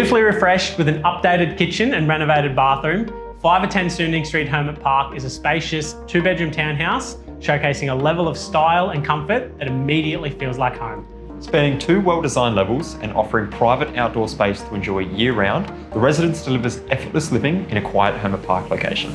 Beautifully refreshed with an updated kitchen and renovated bathroom, 510 Sounding Street, Hermit Park is a spacious 2-bedroom townhouse showcasing a level of style and comfort that immediately feels like home. Spanning 2 well-designed levels and offering private outdoor space to enjoy year-round, the residence delivers effortless living in a quiet Hermit Park location.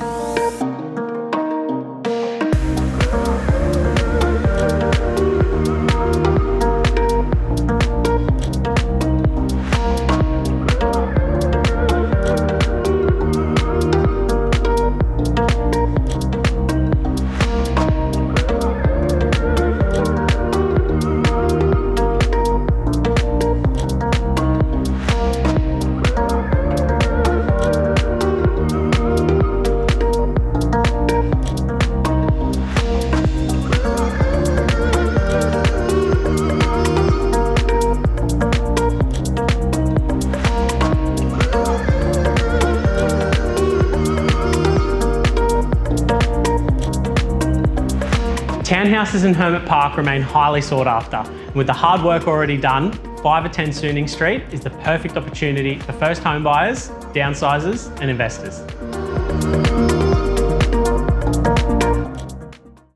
Townhouses in Hermit Park remain highly sought after. With the hard work already done, 510 Sounding Street is the perfect opportunity for first home buyers, downsizers and investors.